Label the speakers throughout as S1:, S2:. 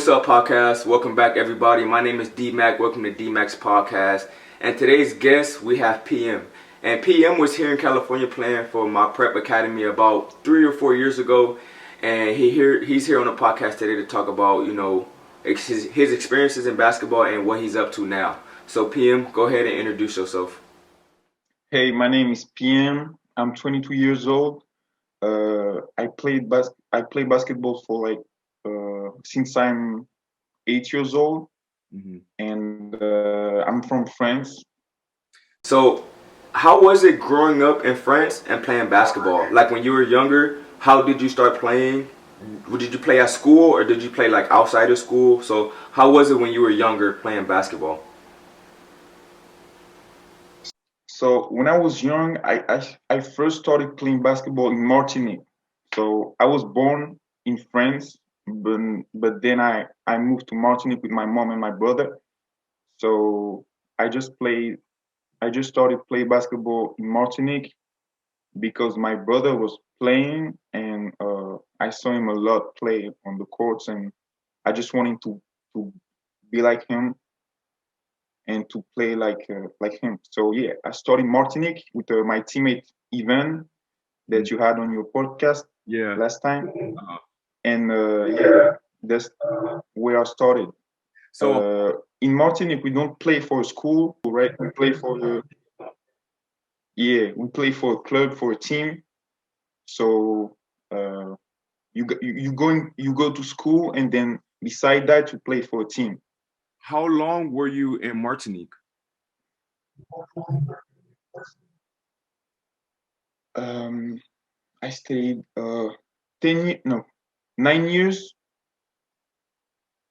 S1: what's up, podcast? Welcome back, everybody. My name is Dmack. Welcome to Dmack's podcast. And today's guest, we have PM. And PM was here in California playing for my prep academy about 3 or 4 years ago. And he's here on the podcast today to talk about, his experiences in basketball and what he's up to now. So PM, go ahead and introduce yourself.
S2: Hey, my name is PM. I'm 22 years old. I play basketball for since I'm 8 years old, and I'm from France.
S1: So, how was it growing up in France and playing basketball? Like when you were younger, how did you start playing? Did you play at school or did you play like outside of school? So, how was it when you were younger playing basketball?
S2: So when I was young, I first started playing basketball in Martinique. So I was born in France, but then I moved to Martinique with my mom and my brother. So I just played I just started playing basketball in Martinique because my brother was playing and I saw him a lot play on the courts, and I just wanted to be like him and to play like him. So yeah, I started Martinique with my teammate Ivan that you had on your podcast
S1: Yeah.
S2: last time,
S1: Uh,
S2: and yeah, that's where I started.
S1: so,
S2: In Martinique, we don't play for a school, right? We play for the Yeah, we play for a club, for a team. So uh, you go to school, and then beside that you play for a team.
S1: how long were you in Martinique?
S2: Um, I stayed no 9 years.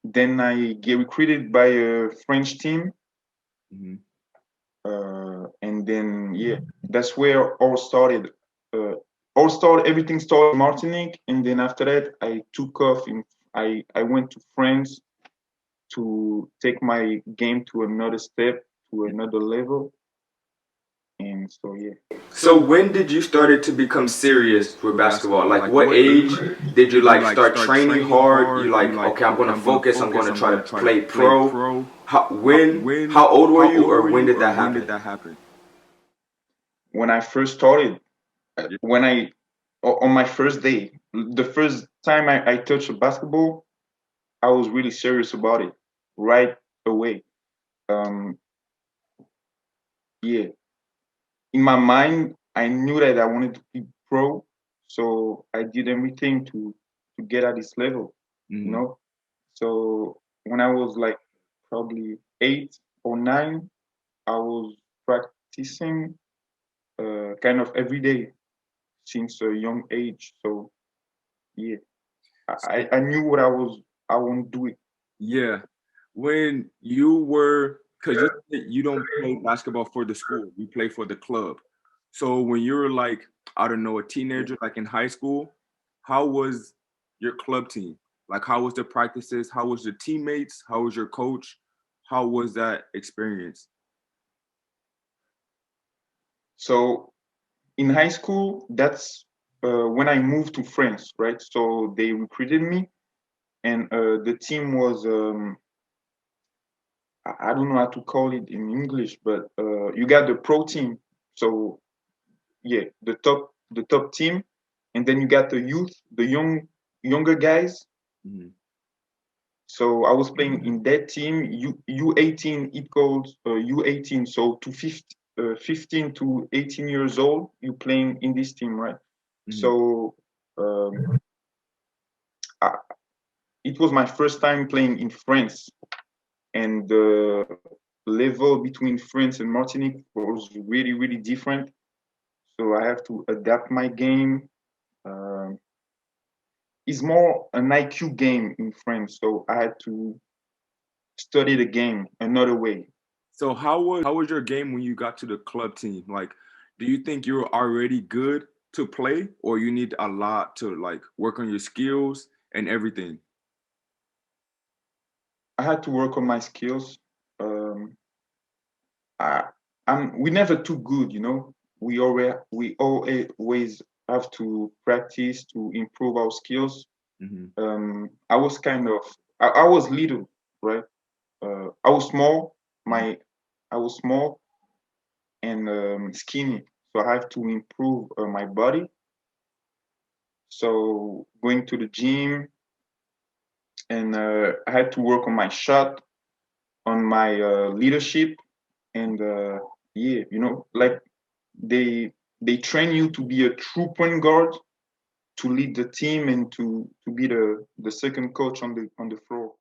S2: Then I get recruited by a French team,
S1: Hmm.
S2: and then yeah, that's where all started. Uh, everything started in Martinique, and then after that I took off. I went to France to take my game to another step, to another level. And so yeah.
S1: So when did you started to become serious with basketball? Like what age did you like start training hard? You like, okay, I'm gonna focus, I'm gonna try to play pro. How old were you or when did that happen?
S2: When I first started, when I on my first day, the first time I touched a basketball, I was really serious about it right away. Um, yeah, in my mind, I knew that I wanted to be pro, so I did everything to get at this level, you
S1: Hmm.
S2: know. So when I was like probably 8 or 9, I was practicing kind of every day since a young age. So yeah, I knew what I want to do it.
S1: Yeah. When you were, because you said you don't play basketball for the school, you play for the club. So when you were like, I don't know, a teenager, like in high school, how was your club team? Like, how was the practices? How was your teammates? How was your coach? How was that experience?
S2: So in high school, that's when I moved to France, right? So they recruited me, and the team was I don't know how to call it in English, but you got the pro team. So yeah, the top team, and then you got the youth, the younger guys.
S1: Mhm.
S2: So I was playing in that team. U18 equals U18. So 15 to 18 years old, you playing in this team, right?
S1: Mhm.
S2: So um, I, it was my first time playing in France, and the level between France and Martinique was really, really different. So I have to adapt my game. Um, it's more an IQ game in France, so I had to study the game another way.
S1: So how was your game when you got to the club team? Like, do you think you were already good to play, or you need a lot to like work on your skills and everything?
S2: I had to work on my skills. Um, I, we never too good, you know. We always have to practice to improve our skills.
S1: Hmm.
S2: I was kind of I was little, right? I was small. I was small and skinny, so I have to improve my body. So going to the gym, and I had to work on my shot, on my leadership, and yeah, like they they train you to be a true point guard, to lead the team, and to be the second coach on the floor,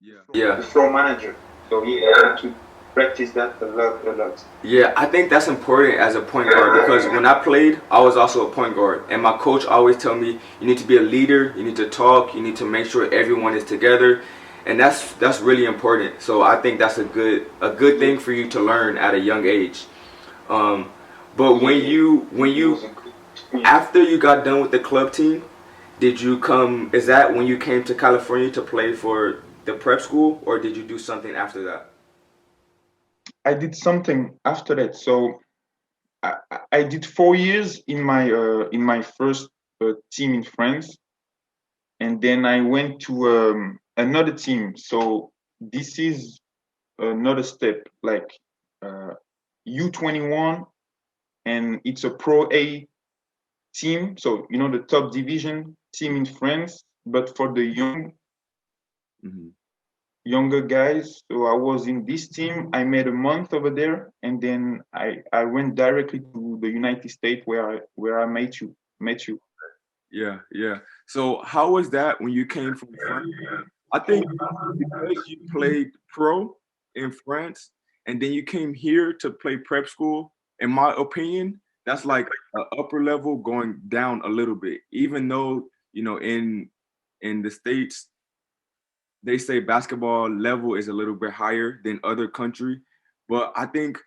S1: Yeah.
S2: the floor manager. So yeah, I had to practice that a lot.
S1: Yeah, I think that's important as a point guard because when I played, I was also a point guard, and my coach always tell me you need to be a leader, you need to talk, you need to make sure everyone is together, and that's really important. So I think that's a good thing for you to learn at a young age. Um, but when
S2: Yeah,
S1: you when
S2: it was
S1: you
S2: a good experience.
S1: after you got done with the club team, did you come? Is that when you came to California to play for the prep school, or did you do something after that?
S2: I did something after that. So I did 4 years in my first team in France, and then I went to another team. So this is another step, like uh, U21, and it's a Pro A team. So the top division team in France, but for the
S1: Hmm.
S2: younger guys. So I was in this team. I made a month over there, and then I went directly to the United States where I met you.
S1: Yeah, yeah. So how was that when you came from France? I think because you played pro in France and then you came here to play prep school, in my opinion, that's like an upper level going down a little bit. Even though, in the States, they say basketball level is a little bit higher than other country. But I think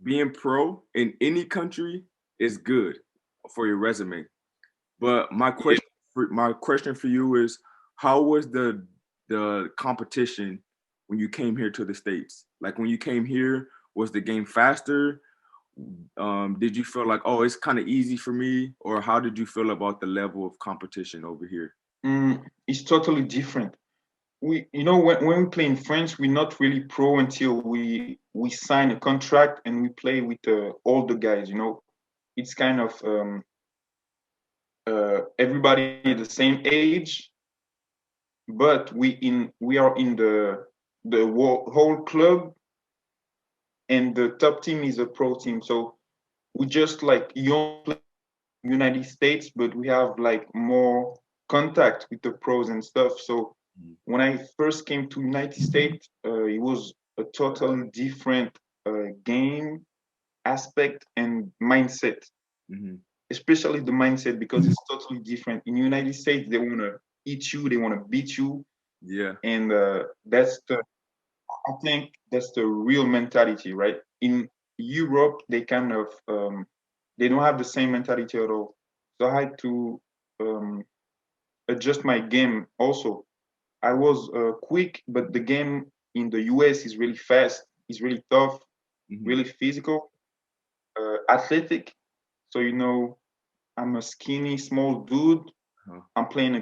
S1: being pro in any country is good for your resume. But my question for you is, how was the competition when you came here to the States? Like when you came here, was the game faster? Did you feel like, oh, it's kind of easy for me, or how did you feel about the level of competition over here?
S2: It's totally different. When we play in France, we're not really pro until we sign a contract and we play with all the guys. It's kind of everybody the same age, but we are in the whole club, and the top team is a pro team. So we just like young United States, but we have like more contact with the pros and stuff. So when I first came to United States, it was a totally different game aspect and mindset,
S1: Mm-hmm.
S2: especially the mindset, because it's totally different. In United States, they want to eat you, they want to beat you,
S1: Yeah.
S2: and I think that's the real mentality, right? In Europe, they kind of they don't have the same mentality at all. So I had to um, adjust my game also. I was quick, but the game in the US is really fast. It's really tough,
S1: Mm-hmm.
S2: really physical, athletic. So I'm a skinny, small dude.
S1: Uh-huh.
S2: I'm playing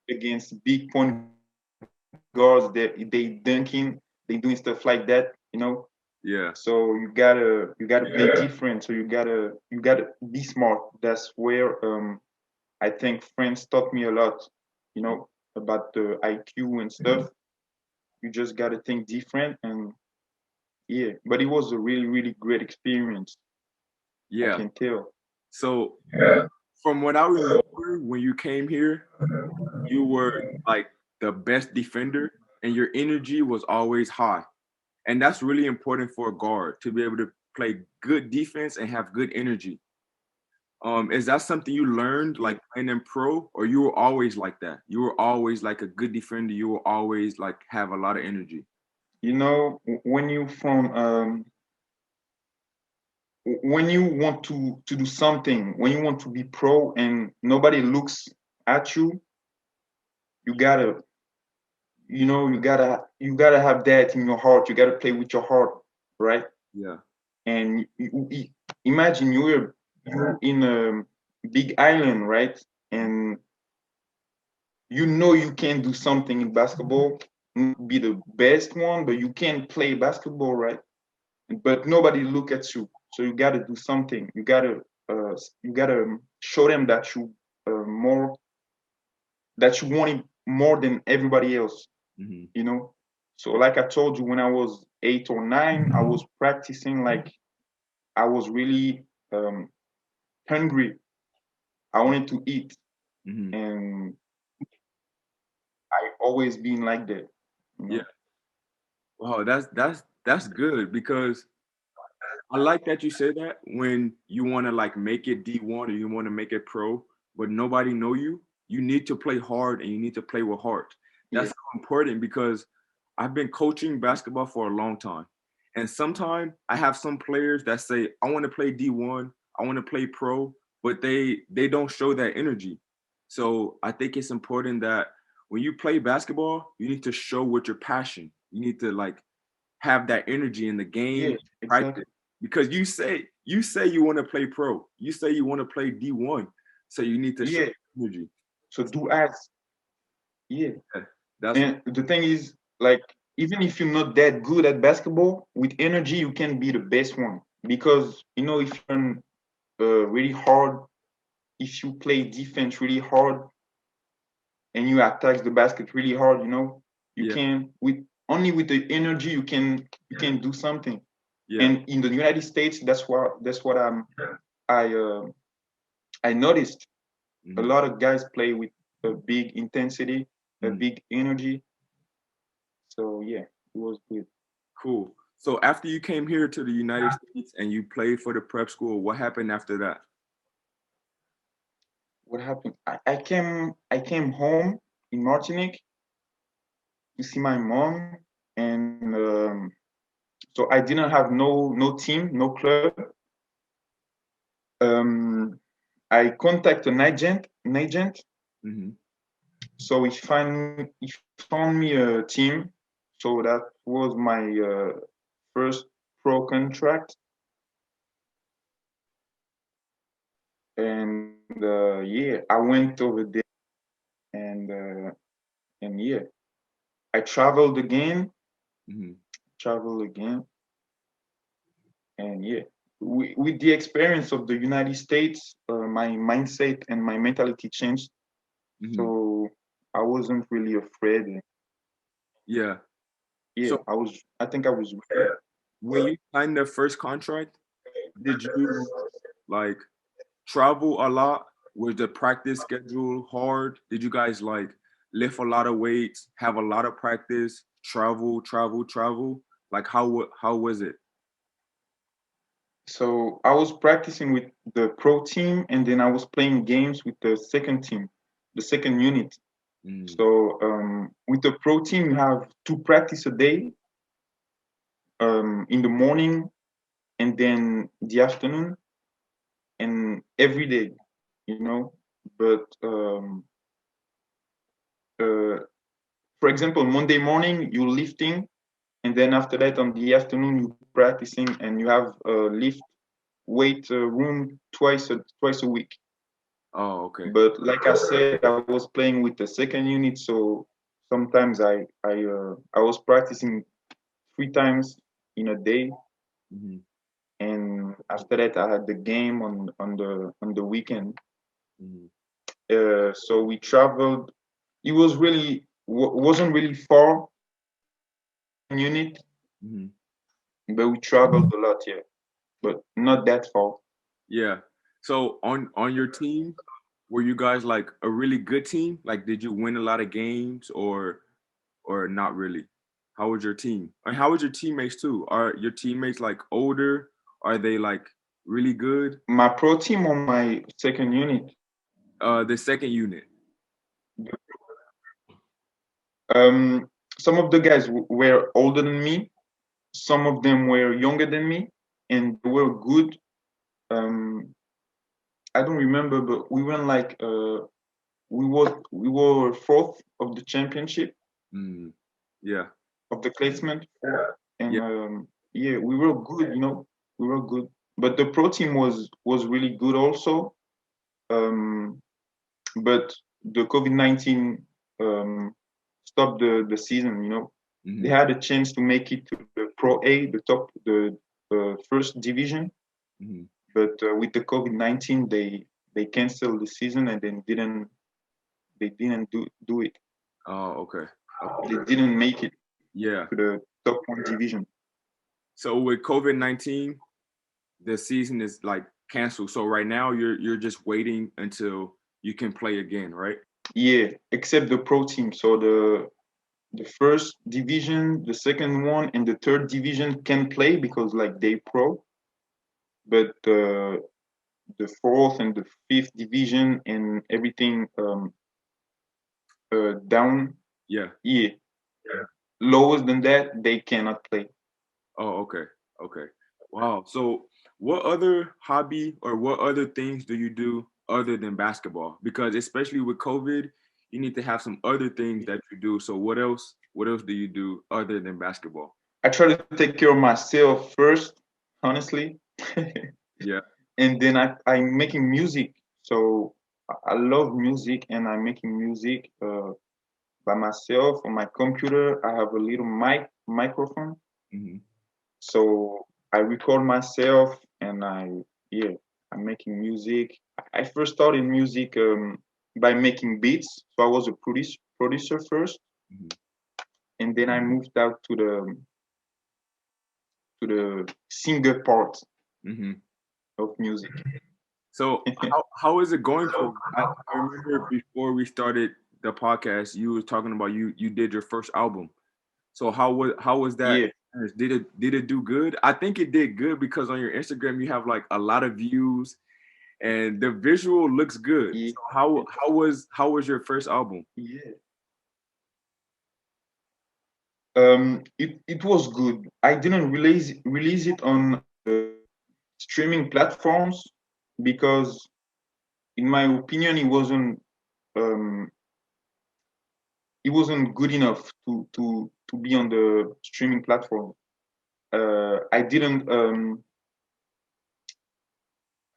S2: against big point guards. They dunking, they doing stuff like that.
S1: Yeah.
S2: So you gotta play different. So you gotta be smart. That's where I think friends taught me a lot, you know, about the IQ and stuff. You just gotta think different, and yeah. But it was a really, really great experience. I
S1: Yeah.
S2: can tell.
S1: So from what I remember, when you came here, you were like the best defender, and your energy was always high. And that's really important for a guard to be able to play good defense and have good energy. Is that something you learned
S2: Yeah.
S1: like playing in pro, or you were always like that? You were always like a good defender. You were always like have a lot of energy.
S2: When you from when you want to do something, when you want to be pro, and nobody looks at you, you gotta you gotta have that in your heart. You gotta play with your heart, right?
S1: Yeah.
S2: And imagine you're in a big island, right? And you know you can do something in basketball, not be the best one, but you can play basketball, right? But nobody look at you, so you got to do something. You gotta show them that more that you want it more than everybody else,
S1: Hmm.
S2: you know. So like I told you, when I was 8 or 9, I was practicing like I was really um, hungry. I wanted to eat,
S1: Hmm.
S2: and I always been like that, you
S1: Yeah.
S2: know.
S1: Wow, that's good because I like that you say that when you want to like make it D1 or you want to make it pro, but nobody know you. You need to play hard and you need to play with heart.
S2: Yeah,
S1: That's so important because I've been coaching basketball for a long time. And sometimes I have some players that say, I want to play D1, I want to play pro, but they don't show that energy. So I think it's important that when you play basketball, you need to show what your passion. You need to like have that energy in the game,
S2: yeah,
S1: practice.
S2: exactly.
S1: Because you say you want to play pro. You say you want to play D1. So you need to show
S2: Yeah.
S1: energy.
S2: So do as yeah.
S1: Yeah, that's
S2: And the thing is, like, even if you're not that good at basketball, with energy you can be the best one. Because if you're really hard, if you play defense really hard and you attack the basket really hard, you
S1: yeah,
S2: can with the energy you can do something.
S1: yeah.
S2: And in the United States, that's what I uh, I noticed. A
S1: Mhm.
S2: lot of guys play with a big intensity, a
S1: Mhm.
S2: big energy. So yeah, it was good.
S1: Cool. So after you came here to the United States and you played for the prep school, what happened after that?
S2: What happened? I came home in Martinique to see my mom, and so I didn't have no team, no club. Um, I contact an agent.
S1: Hmm.
S2: So he found me a team. So that was my first pro contract, and yeah, I went over there, and yeah, I
S1: Hmm.
S2: traveled again, and yeah, with the experience of the United States, my mindset and my mentality changed.
S1: Hmm.
S2: So I wasn't really afraid.
S1: Yeah.
S2: Yeah,
S1: So
S2: I think I was.
S1: when you signed the first contract, did you like travel a lot? Was the practice schedule hard? Did you guys like lift a lot of weights, have a lot of practice, travel, travel, travel? Like how was it?
S2: So I was practicing with the pro team, and then I was playing games with the second team, the second unit.
S1: Mm,
S2: So with the pro team, you have two practice a day, in the morning and then the afternoon, and every day, you know. But uh, for example, Monday morning you lifting, and then after that on the afternoon you practicing, and you have lift weight room twice a week.
S1: oh, okay.
S2: But like I said, I was playing with the second unit, so sometimes I was practicing 3 times in a day,
S1: Hmm.
S2: and after that I had the game on the weekend.
S1: Hmm.
S2: So we traveled. It wasn't really far from the second unit,
S1: Hmm.
S2: but we traveled a lot, yeah, but not that far.
S1: Yeah. So on your team, were you guys like a really good team? Like did you win a lot of games or not really? How was your team? And how was your teammates too? Are your teammates like older? Are they like really good?
S2: My pro team on my second unit.
S1: The second unit.
S2: Some of the guys were older than me. Some of them were younger than me, and they were good. Um, I don't remember, but we went like we were fourth of the championship
S1: Mm, yeah.
S2: of the placement, and
S1: Yeah.
S2: yeah, we were good. We were good. But the pro team was really good also. Um, but the COVID-19 um, stop the season. They
S1: Mm-hmm.
S2: had a chance to make it to the Pro A, the first division,
S1: Mm-hmm.
S2: but with the COVID-19, they canceled the season and then didn't do it.
S1: Oh, okay. Okay.
S2: They didn't make it
S1: Yeah.
S2: to the top one division.
S1: So with COVID-19, the season is like canceled. So right now you're just waiting until you can play again, right?
S2: Yeah, except the pro team. So the first division, the second one, and the third division can play because like they pro, but the fourth and the fifth division and everything down,
S1: Yeah.
S2: yeah, lower than that they cannot play.
S1: Oh, okay. Okay. Wow. So what other hobby or what other things do you do other than basketball? Because especially with COVID, you need to have some other things that you do. So what else do you do other than basketball?
S2: I try to take care of myself first, honestly,
S1: Yeah.
S2: and then I'm making music. So I love music, and I'm making music by myself on my computer. I have a little microphone,
S1: Hmm.
S2: so I record myself, and yeah, I'm making music. I first started music by making beats. So I was a producer first,
S1: Hmm.
S2: and then I moved out to the singer part
S1: Hmm.
S2: of music.
S1: So how is it going for you? I remember before we started the podcast, you were talking about you did your first album. So how was that
S2: Yeah,
S1: experience? Did it do good? I think it did good because on your Instagram you have like a lot of views and the visual looks good.
S2: yeah,
S1: So how was your first album?
S2: yeah. It was good. I didn't release it on streaming platforms because, in my opinion, um, it wasn't good enough to be on the streaming platform. I didn't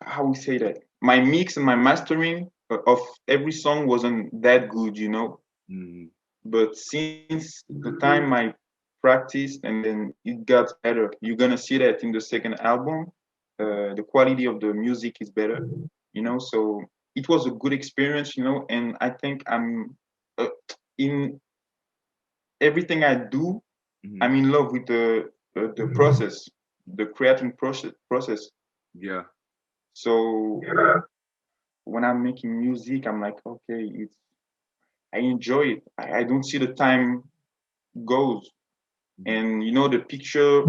S2: how we say that. My mix and my mastering of every song wasn't that good.
S1: Mm,
S2: But since the time I practiced and then it got better, you're gonna see that in the second album. The quality of the music is better. So it was a good experience, and I think I'm in everything I do.
S1: mhm.
S2: I'm in love with the process, the creating process.
S1: Yeah,
S2: So when I'm making music, I'm like, okay, I enjoy it. I don't see the time goes.
S1: mhm,
S2: And the picture,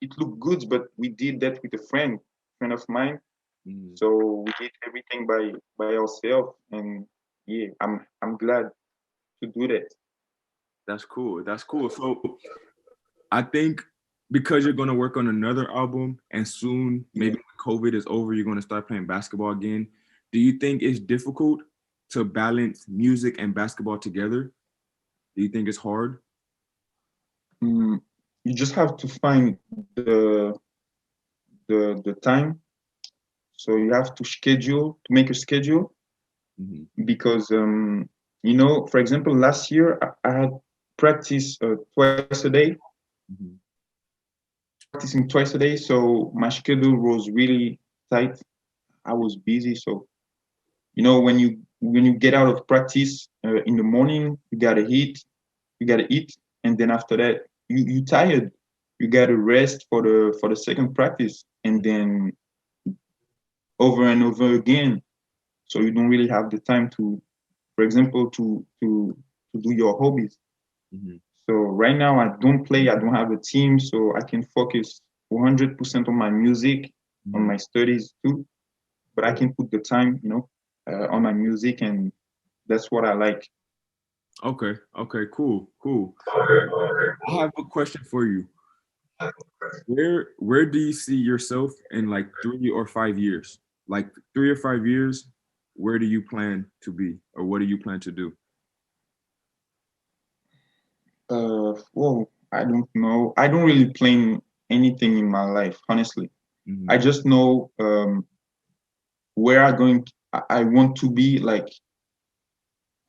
S2: it looked good, but we did that with a friend of mine.
S1: mhm.
S2: So we did everything by ourselves, and yeah, I'm glad to do that.
S1: That's cool. That's cool. So I think because you're gonna work on another album and soon, maybe
S2: Yeah.
S1: when COVID is over, you're gonna start playing basketball again. Do you think it's difficult to balance music and basketball together? Do you think it's hard?
S2: Mm, you just have to find the time. So you have to make a schedule
S1: Hmm.
S2: because for example, last year I had practice twice a day.
S1: Hmm.
S2: I was practicing twice a day, so my schedule was really tight. I was busy, so when you get out of practice in the morning, you gotta eat, and then after that, you tired. You gotta rest for the second practice, and then over and over again. So you don't really have the time to, for example, to do your hobbies.
S1: Hmm.
S2: So right now I don't play. I don't have a team, so I can focus 100% on my music, on
S1: Hmm.
S2: my studies too. But I can put the time on my music, and that's what I like.
S1: Okay. Okay. Cool. Cool. I have a question for you. Where do you see yourself in like 3 or 5 years? Like 3 or 5 years, where do you plan to be, or what do you plan to do?
S2: Well, I don't know. I don't really plan anything in my life, honestly. I
S1: Hmm.
S2: just know where I want to be. Like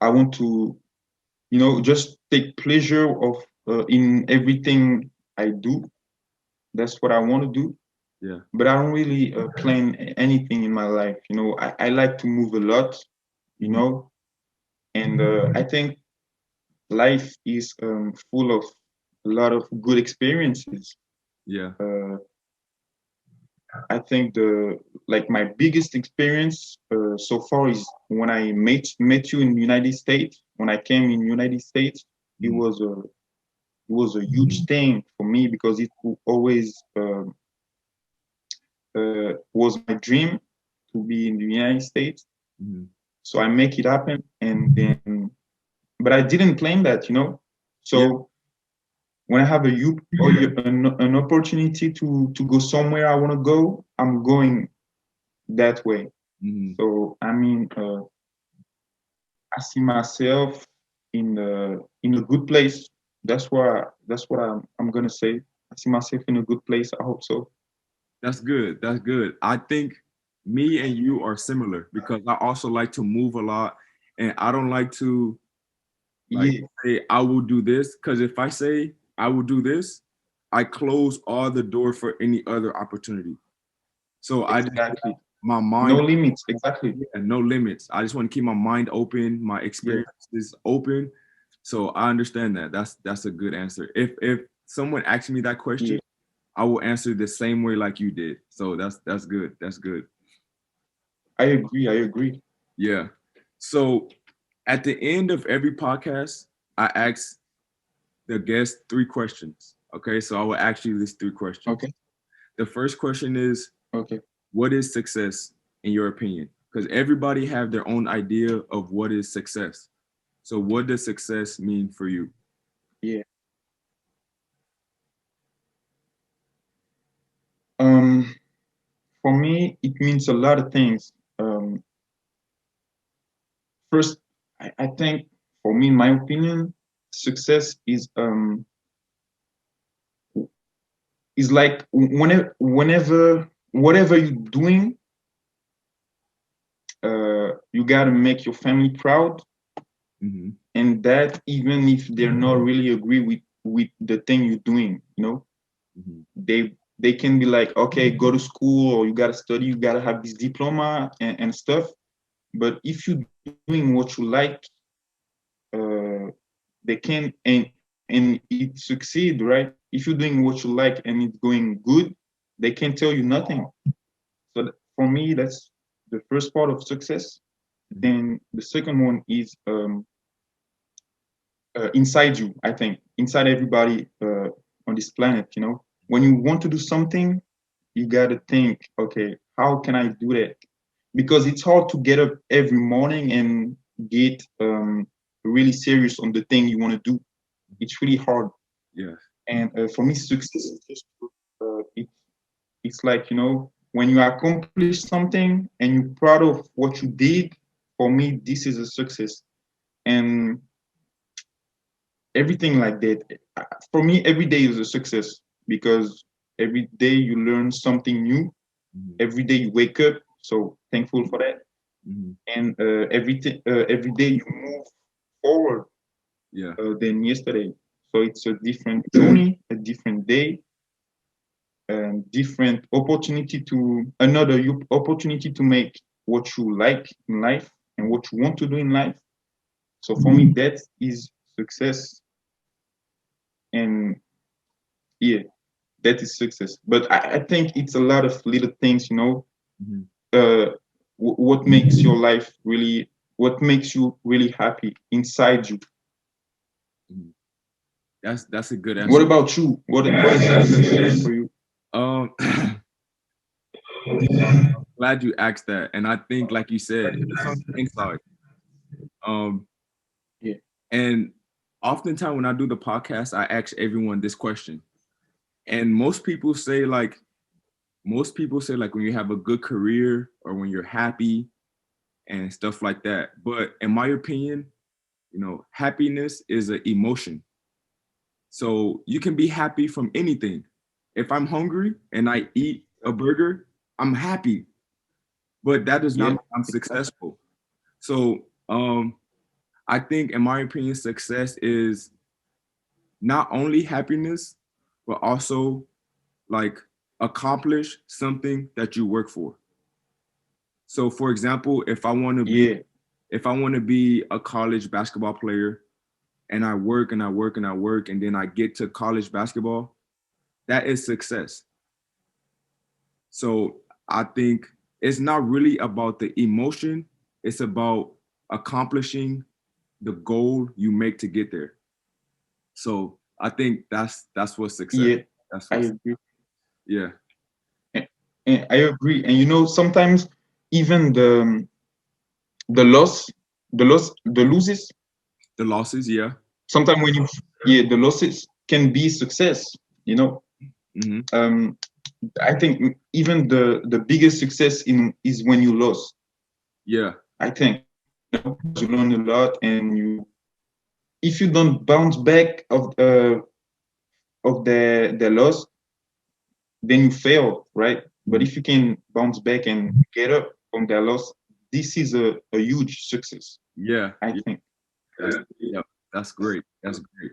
S2: I want to. just take pleasure of in everything I do. That's what I want to do.
S1: Yeah.
S2: But I don't really plan anything in my life. I like to move a lot, you
S1: Mhm.
S2: know, and I think life is full of a lot of good experiences.
S1: Yeah.
S2: Uh, I think the like my biggest experience so far is when I met you in the United States. When I came in United States, it
S1: Mhm.
S2: was a huge thing for me because it always was my dream to be in the United States.
S1: Mhm.
S2: So I make it happen, and then, but I didn't plan that.
S1: Yeah.
S2: So when I have an opportunity to go somewhere I want to go, I'm going that way.
S1: Mhm.
S2: So I mean, I see myself in a good place. That's what I'm gonna say. I see myself in a good place. I hope so.
S1: That's good. That's good. I think me and you are similar because I also like to move a lot, and I don't like to like
S2: Yeah,
S1: say I will do this because if I say I will do this, I close all the door for any other opportunity. So I just
S2: exactly.
S1: my
S2: No
S1: mind
S2: limits. Exactly.
S1: and no limits. I just want to keep my mind open, my
S2: Yeah,
S1: experiences open. So I understand that. That's a good answer. If someone asks me that question,
S2: yeah.
S1: I will answer the same way like you did. So that's good. That's good.
S2: I agree. I agree.
S1: Yeah. So at the end of every podcast, I ask the guest three questions. Okay. So I will ask you these three questions.
S2: Okay.
S1: The first question is,
S2: Okay.
S1: what is success in your opinion? Because everybody have their own idea of what is success. So what does success mean for you?
S2: Yeah. Um, for me, it means a lot of things. First, I think for me, in my opinion, success is like whenever whatever you're doing, you gotta make your family proud,
S1: Mm-hmm.
S2: and that even if they're not really agree with the thing you're doing,
S1: Mm-hmm.
S2: they can be like, okay, go to school or you gotta study, you gotta have this diploma and stuff. But if you're doing what you like, uh, they can and it succeed, right? If you're doing what you like and it's going good, they can tell you nothing. So for me, that's the first part of success.
S1: Mm-hmm.
S2: Then the second one is inside you. I think inside everybody on this planet. When you want to do something, you gotta think, okay, how can I do that? Because it's hard to get up every morning and get really serious on the thing you want to do. It's really hard.
S1: Yeah.
S2: And for me, success is just it's like when you accomplish something and you're proud of what you did. For me, this is a success, and everything like that. For me, every day is a success because every day you learn something new.
S1: Mm-hmm.
S2: Every day you wake up, so thankful for that.
S1: Mm-hmm.
S2: And every day you move forward
S1: Yeah.
S2: than yesterday. So it's a different journey, a different day, and different opportunity to another opportunity to make what you like in life and what you want to do in life. So for me, that is success, and yeah, that is success. But I think it's a lot of little things.
S1: Mm-hmm.
S2: What makes your life really, what makes you really happy inside you.
S1: Mm-hmm. That's a good
S2: What
S1: answer.
S2: about you? What is success for you?
S1: Um, glad you asked that, and I think, like you said, it's on the inside. Um,
S2: Yeah,
S1: and oftentimes when I do the podcast, I ask everyone this question, and most people say like when you have a good career or when you're happy and stuff like that. But in my opinion, happiness is an emotion. So you can be happy from anything. If I'm hungry and I eat a burger, I'm happy, but that does not
S2: yeah,
S1: mean I'm
S2: exactly.
S1: successful. So I think, in my opinion, success is not only happiness, but also like accomplish something that you work for. So, for example,
S2: Yeah,
S1: if I want to be a college basketball player, and I work and I work and I work, and then I get to college basketball, that is success. So I think it's not really about the emotion, it's about accomplishing the goal you make to get there. So I think that's what success.
S2: yeah,
S1: That's
S2: I
S1: what
S2: agree.
S1: yeah.
S2: And, and I agree. And sometimes even the loss, the losses.
S1: The losses, yeah.
S2: Sometimes yeah, the losses can be success. You know,
S1: Hmm.
S2: um, I think even the biggest success in is when you lose.
S1: Yeah.
S2: I think because you learn a lot, and if you don't bounce back of the loss, then you fail, right? But
S1: Mhm.
S2: if you can bounce back and get up from that loss, this is a huge success,
S1: Yeah.
S2: I
S1: Yeah.
S2: think.
S1: Yeah. That's great. That's great.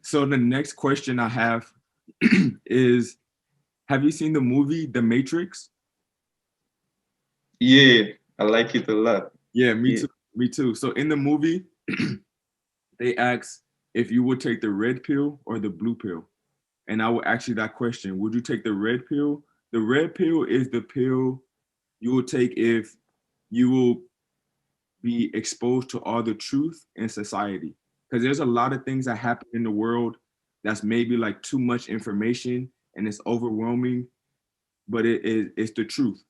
S1: So the next question I have is, have you seen the movie The Matrix?
S2: Yeah, I like it a lot.
S1: Yeah, me
S2: Yeah,
S1: too. Me too. So in the movie, they ask if you would take the red pill or the blue pill. And I will ask you that question. Would you take the red pill? The red pill is the pill you will take if you will be exposed to all the truth in society. Because there's a lot of things that happen in the world that's maybe like too much information and it's overwhelming, but it's the truth.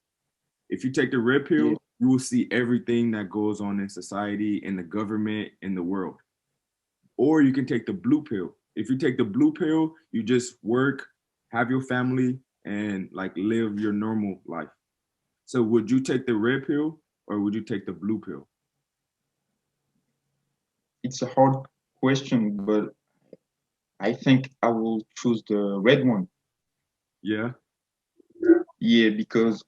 S1: If you take the red
S2: yeah,
S1: pill, you will see everything that goes on in society, in the government, in the world. Or you can take the blue pill. If you take the blue pill, you just work, have your family, and like live your normal life. So would you take the red pill or would you take the blue pill?
S2: it's a hard question, but I think I will choose the red one.
S1: Yeah.
S2: Yeah, because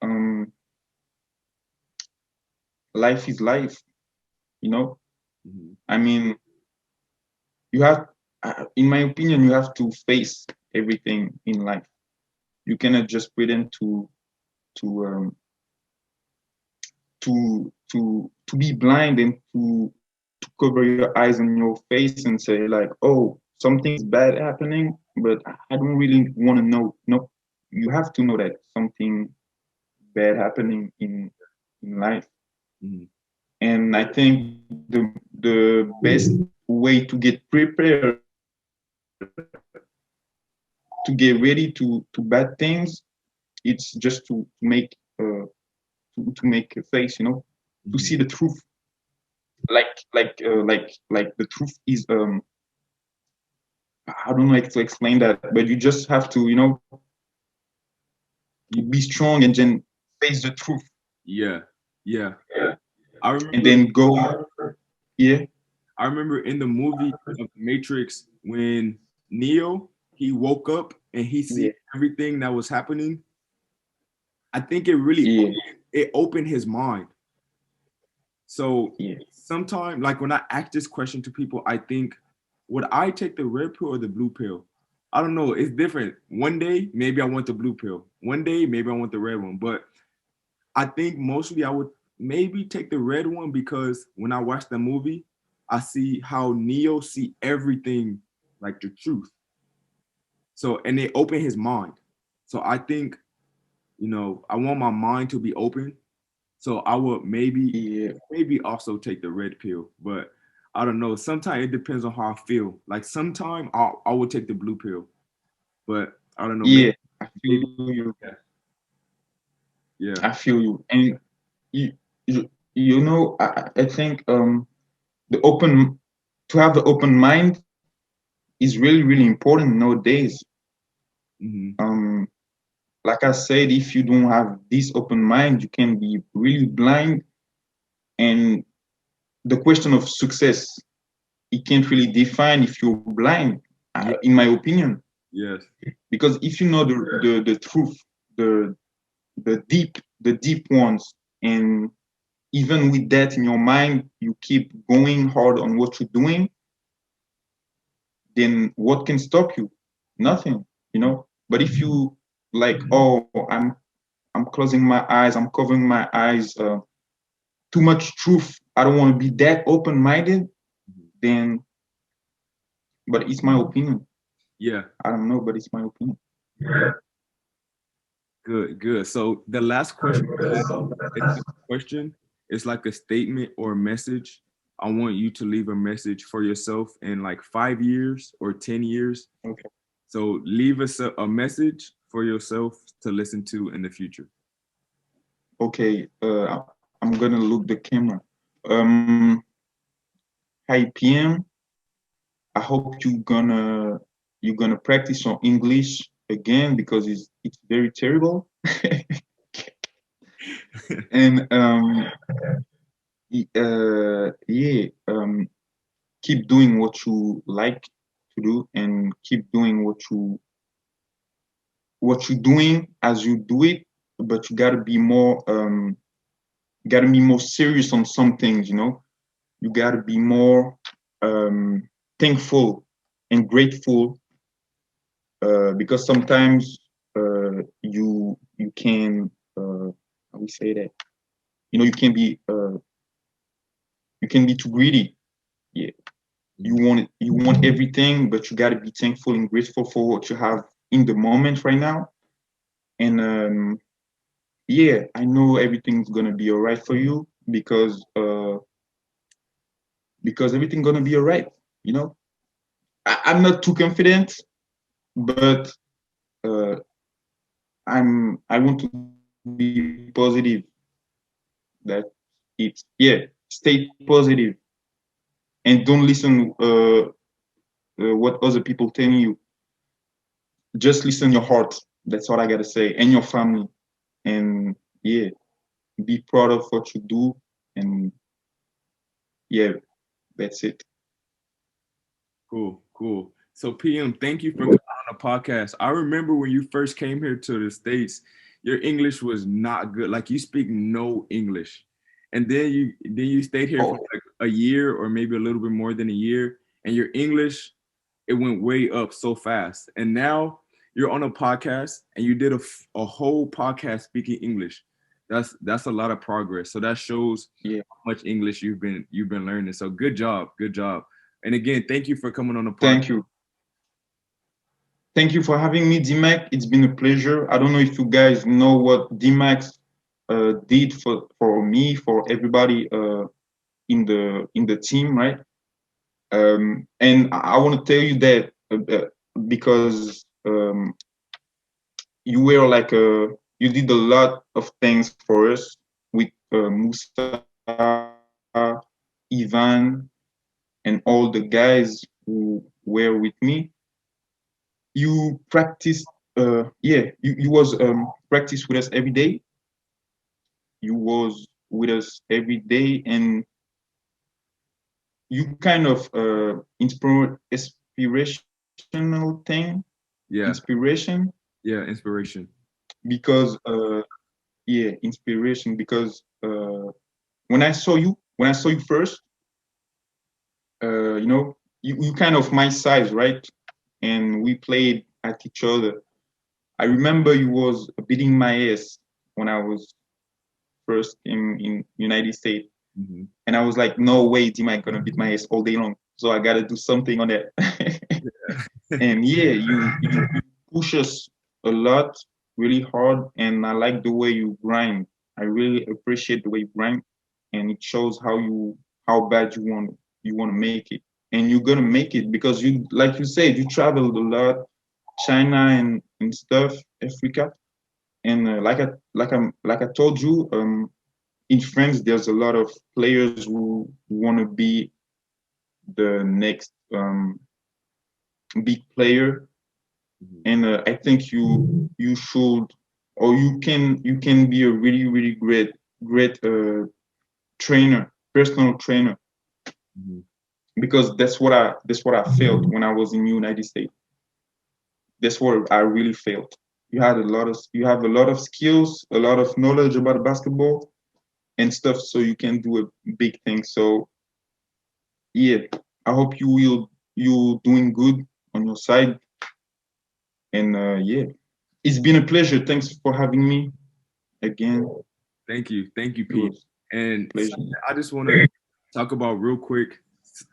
S2: life is life, you know.
S1: Mhm.
S2: I mean, you have, in my opinion, you have to face everything in life. You cannot just pretend to to be blind and to cover your eyes and your face and say like, oh, something's bad happening, but I don't really want to know. No, you have to know that something bad happening in life.
S1: Mhm.
S2: And I think the best way to get prepared, to get ready to bad things, it's just uh, to make a face, to see
S1: Mhm.
S2: the truth. Like the truth is I don't know how to explain that, but you just have to,
S1: You,
S2: be strong and then face the truth
S1: yeah. Yeah. I
S2: and
S1: remember
S2: then go. Yeah,
S1: I remember in the movie of Matrix when Neo he woke up and he see
S2: yeah,
S1: everything that was happening. I think it really
S2: yeah,
S1: it opened his mind. So
S2: yeah,
S1: sometimes, like when I ask this question to people, I think, would I take the red pill or the blue pill? I don't know. It's different. One day, maybe I want the blue pill. One day, maybe I want the red one. But I think mostly I would maybe take the red one because when I watch the movie, I see how Neo see everything like the truth. So and they open his mind. So I think, I want my mind to be open. So I would
S2: yeah,
S1: maybe also take the red pill, but I don't know. Sometimes it depends on how I feel. Like sometimes I would take the blue pill, but I don't know.
S2: yeah. I
S1: Maybe
S2: feel you.
S1: yeah, yeah.
S2: I feel you. And you, I think the open to have the open mind is really really important nowadays.
S1: Hmm.
S2: Um, like I said, if you don't have this open mind, you can be really blind. And the question of success, it can't really define if you're blind,
S1: Yeah.
S2: in my opinion.
S1: Yes.
S2: Because if you know the truth, the the deep ones, and even with that in your mind, you keep going hard on what you're doing, then what can stop you? Nothing, you know. But if you like, oh, I'm closing my eyes, I'm covering my eyes, too much truth, I don't want to be that open-minded, then, but it's my opinion.
S1: Yeah.
S2: I don't know, but it's my opinion.
S1: Good, good. So the last question I have is a question. It's like a statement or a message. I want you to leave a message for yourself in like 5 years or 10 years.
S2: Okay.
S1: So leave us a message for yourself to listen to in the future.
S2: Okay, I'm gonna look the camera. Um, Hi PM. I hope you're gonna practice your English again because it's very terrible. And yeah, keep doing what you like to do and keep doing what you're doing as you do it, but you gotta be more serious on some things, you know. You gotta be more thankful and grateful, because sometimes you can how we say that, you know, you can be too greedy. Yeah, you want everything, but you got to be thankful and grateful for what you have in the moment right now. And yeah, I know everything's gonna be all right for you because everything's gonna be all right, you know. I'm not too confident, but uh, I want to be positive, that it's, yeah, stay positive and don't listen what other people telling you. Just listen your heart. That's all I gotta say, and your family. And yeah, be proud of what you do. And yeah, that's it.
S1: Cool, cool. So PM, thank you for coming on the podcast. I remember when you first came here to the States, your English was not good. Like you speak no English. And then you stayed here for
S2: Oh,
S1: like a year or maybe a little bit more than a year, and your English, it went way up so fast. And now you're on a podcast and you did a whole podcast speaking English. That's a lot of progress. So that shows
S2: yeah.
S1: how much English you've been learning. So good job, good job. And again, thank you for coming on the podcast.
S2: Thank you. Thank you for having me, Dmack. It's been a pleasure. I don't know if you guys know what Dmack did for me, for everybody in the team, right? And I want to tell you that because you were like you did a lot of things for us with Musa, Ivan, and all the guys who were with me. You practiced, yeah, you was practice with us every day. You was with us every day, and you kind of inspirational thing,
S1: Yeah,
S2: inspiration,
S1: yeah, inspiration.
S2: because yeah, inspiration, because when I saw you first, you know, you kind of my size, right? And we played at each other. I remember you was beating my ass when I was first in United States,
S1: Hmm.
S2: and I was like, no way, Dmack gonna beat my ass all day long. So I gotta do something on that. And yeah, you push us a lot, really hard, and I like the way you grind. I really appreciate the way you grind, and it shows how bad you want to make it, and you're gonna make it because you, like you said, you traveled a lot, China and stuff, Africa, and like I told you, in France, there's a lot of players who want to be the next big player,
S1: Hmm.
S2: and I think you should, or you can be a really great trainer, personal trainer,
S1: Hmm.
S2: because that's what I felt when I was in United States. That's what I really felt. You have a lot of skills, a lot of knowledge about basketball, and stuff, so you can do a big thing. So yeah, I hope you doing good on your side. And yeah, it's been a pleasure. Thanks for having me again.
S1: Thank you,
S2: It
S1: P.
S2: was
S1: And
S2: a pleasure.
S1: something I just want to talk about real quick.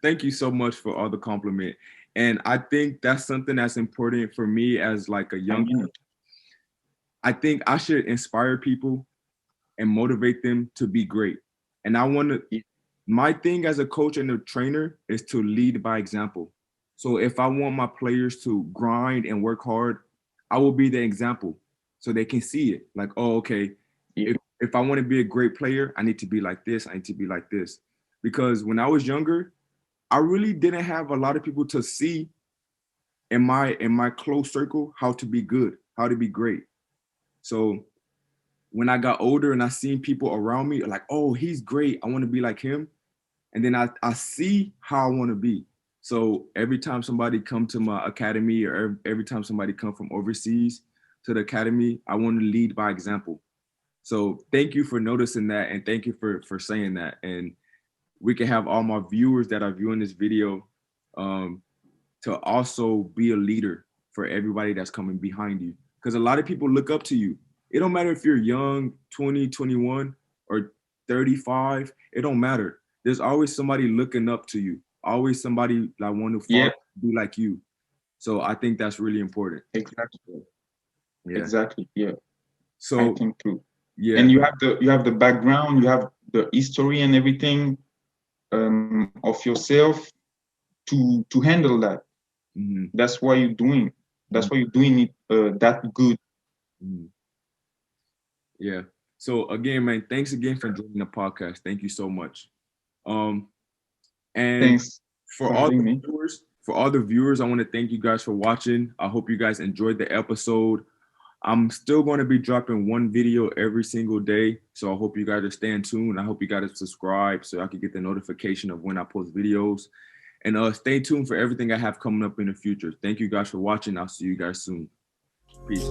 S1: Thank you so much for all the compliment. And I think that's something that's important for me as like a
S2: I
S1: young.
S2: mean it.
S1: I think I should inspire people and motivate them to be great. And I want to.
S2: Yeah,
S1: My thing as a coach and a trainer is to lead by example. So if I want my players to grind and work hard, I will be the example so they can see it. Like, oh, okay,
S2: yeah,
S1: if I want to be a great player, I need to be like this. I need to be like this. Because when I was younger, I really didn't have a lot of people to see in my close circle how to be good, how to be great. So when I got older and I seen people around me like, oh, he's great. I want to be like him. And then I see how I want to be. So every time somebody come to my academy or every time somebody come from overseas to the academy, I want to lead by example. So thank you for noticing that and thank you for saying that. And we can have all my viewers that are viewing this video um, to also be a leader for everybody that's coming behind you. Because a lot of people look up to you. It don't matter if you're young, 20, 21, or 35. It don't matter. There's always somebody looking up to you. Always somebody that want to
S2: yeah.
S1: follow, be like you. So I think that's really important.
S2: Exactly,
S1: Yeah.
S2: exactly. Yeah, I
S1: So
S2: think too.
S1: yeah.
S2: And you have the background, you have the history and everything of yourself to handle that.
S1: Mhm,
S2: That's why you're doing.
S1: mhm,
S2: That's why you're doing it that good.
S1: mhm. Yeah. So again, man, thanks again for joining the podcast. Thank you so much. Um, and
S2: Thanks for having me.
S1: for all the viewers, I want to thank you guys for watching. I hope you guys enjoyed the episode. I'm still going to be dropping one video every single day. So I hope you guys are staying tuned. I hope you guys subscribe so I can get the notification of when I post videos. And stay tuned for everything I have coming up in the future. Thank you guys for watching. I'll see you guys soon. Peace.